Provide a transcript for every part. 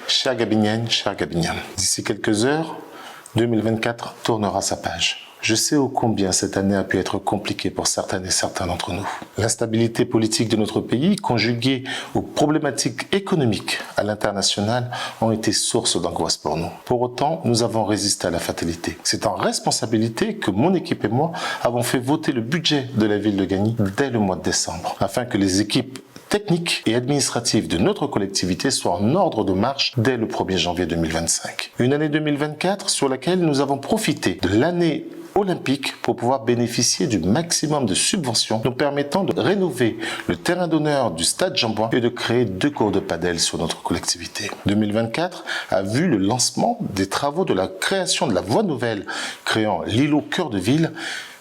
Chère Gabinienne, cher Gabinien, d'ici quelques heures, 2024 tournera sa page. Je sais ô combien cette année a pu être compliquée pour certaines et certains d'entre nous. L'instabilité politique de notre pays, conjuguée aux problématiques économiques à l'international, ont été source d'angoisse pour nous. Pour autant, nous avons résisté à la fatalité. C'est en responsabilité que mon équipe et moi avons fait voter le budget de la ville de Gagny dès le mois de décembre, afin que les équipes techniques et administratives de notre collectivité soient en ordre de marche dès le 1er janvier 2025. Une année 2024 sur laquelle nous avons profité de l'année olympique pour pouvoir bénéficier du maximum de subventions nous permettant de rénover le terrain d'honneur du stade Jean-Bouin et de créer 2 cours de padel sur notre collectivité. 2024 a vu le lancement des travaux de la création de la voie nouvelle créant l'îlot cœur de ville,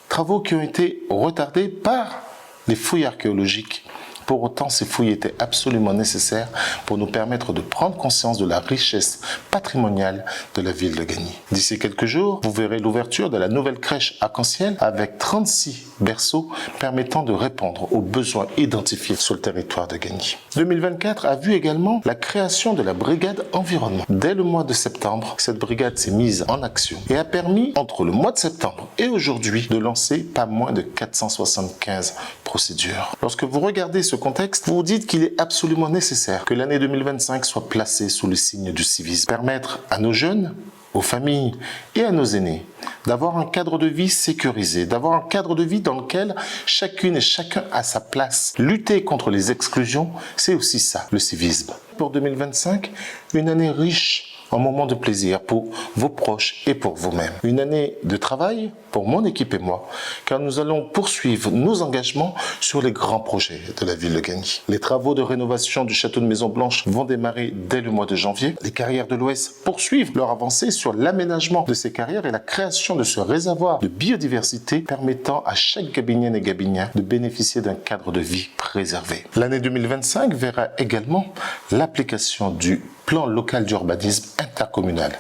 travaux qui ont été retardés par les fouilles archéologiques. Pour autant, ces fouilles étaient absolument nécessaires pour nous permettre de prendre conscience de la richesse patrimoniale de la ville de Gagny. D'ici quelques jours, vous verrez l'ouverture de la nouvelle crèche Arc-en-Ciel avec 36 berceaux permettant de répondre aux besoins identifiés sur le territoire de Gagny. 2024 a vu également la création de la brigade environnement. Dès le mois de septembre, cette brigade s'est mise en action et a permis, entre le mois de septembre et aujourd'hui, de lancer pas moins de 475 procédures. Lorsque vous regardez ce contexte, vous vous dites qu'il est absolument nécessaire que l'année 2025 soit placée sous le signe du civisme. Permettre à nos jeunes, aux familles et à nos aînés d'avoir un cadre de vie sécurisé, d'avoir un cadre de vie dans lequel chacune et chacun a sa place. Lutter contre les exclusions, c'est aussi ça, le civisme. Pour 2025, une année riche en moments de plaisir pour vos proches et pour vous-même. Une année de travail pour mon équipe et moi, car nous allons poursuivre nos engagements sur les grands projets de la ville de Gagny. Les travaux de rénovation du château de Maison-Blanche vont démarrer dès le mois de janvier. Les carrières de l'Ouest poursuivent leur avancée sur l'aménagement de ces carrières et la création de ce réservoir de biodiversité permettant à chaque Gabinienne et Gabinien de bénéficier d'un cadre de vie préservé. L'année 2025 verra également l'application du plan local d'urbanisme intercommunal.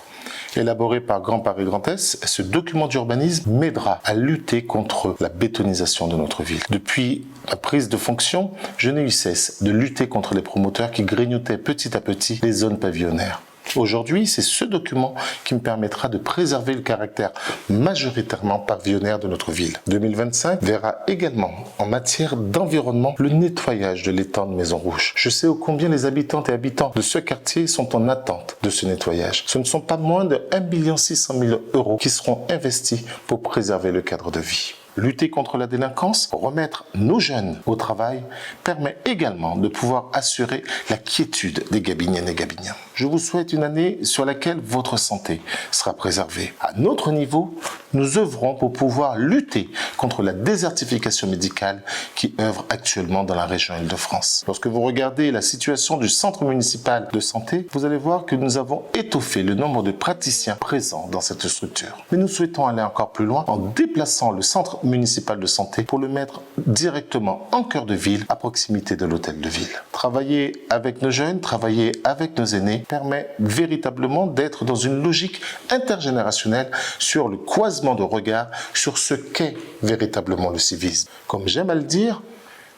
Élaboré par Grand Paris Grand Est, ce document d'urbanisme m'aidera à lutter contre la bétonisation de notre ville. Depuis ma prise de fonction, je n'ai eu cesse de lutter contre les promoteurs qui grignotaient petit à petit les zones pavillonnaires. Aujourd'hui, c'est ce document qui me permettra de préserver le caractère majoritairement pavillonnaire de notre ville. 2025 verra également, en matière d'environnement, le nettoyage de l'étang de Maison Rouge. Je sais ô combien les habitantes et habitants de ce quartier sont en attente de ce nettoyage. Ce ne sont pas moins de 1,6 million € qui seront investis pour préserver le cadre de vie. Lutter contre la délinquance, remettre nos jeunes au travail, permet également de pouvoir assurer la quiétude des Gabiniennes et Gabiniens. Je vous souhaite une année sur laquelle votre santé sera préservée. À notre niveau, nous œuvrons pour pouvoir lutter contre la désertification médicale qui œuvre actuellement dans la région Île-de-France. Lorsque vous regardez la situation du centre municipal de santé, vous allez voir que nous avons étoffé le nombre de praticiens présents dans cette structure. Mais nous souhaitons aller encore plus loin en déplaçant le centre municipal de santé pour le mettre directement en cœur de ville, à proximité de l'hôtel de ville. Travailler avec nos jeunes, travailler avec nos aînés permet véritablement d'être dans une logique intergénérationnelle sur le croisement de regards sur ce qu'est véritablement le civisme. Comme j'aime à le dire,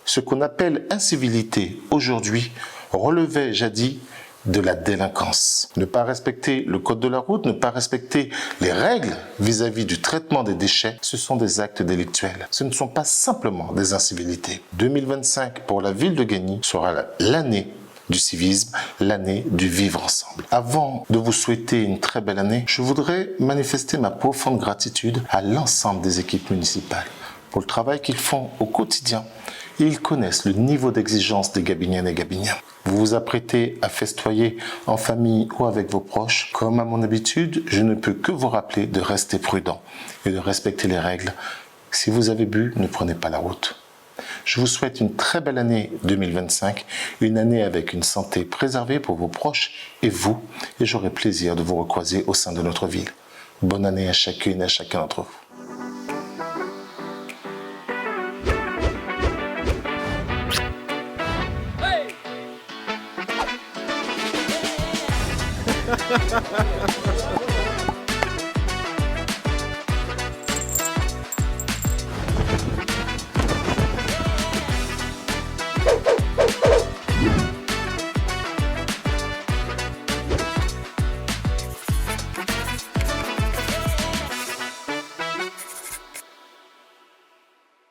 ce qu'on appelle incivilité aujourd'hui relevait jadis de la délinquance. Ne pas respecter le code de la route, ne pas respecter les règles vis-à-vis du traitement des déchets, ce sont des actes délictuels. Ce ne sont pas simplement des incivilités. 2025 pour la ville de Gagny sera l'année du civisme, l'année du vivre ensemble. Avant de vous souhaiter une très belle année, je voudrais manifester ma profonde gratitude à l'ensemble des équipes municipales pour le travail qu'ils font au quotidien. Ils connaissent le niveau d'exigence des Gabiniennes et Gabiniens. Vous vous apprêtez à festoyer en famille ou avec vos proches. Comme à mon habitude, je ne peux que vous rappeler de rester prudent et de respecter les règles. Si vous avez bu, ne prenez pas la route. Je vous souhaite une très belle année 2025, une année avec une santé préservée pour vos proches et vous, et j'aurai plaisir de vous recroiser au sein de notre ville. Bonne année à chacune et à chacun d'entre vous. Ha ha ha ha!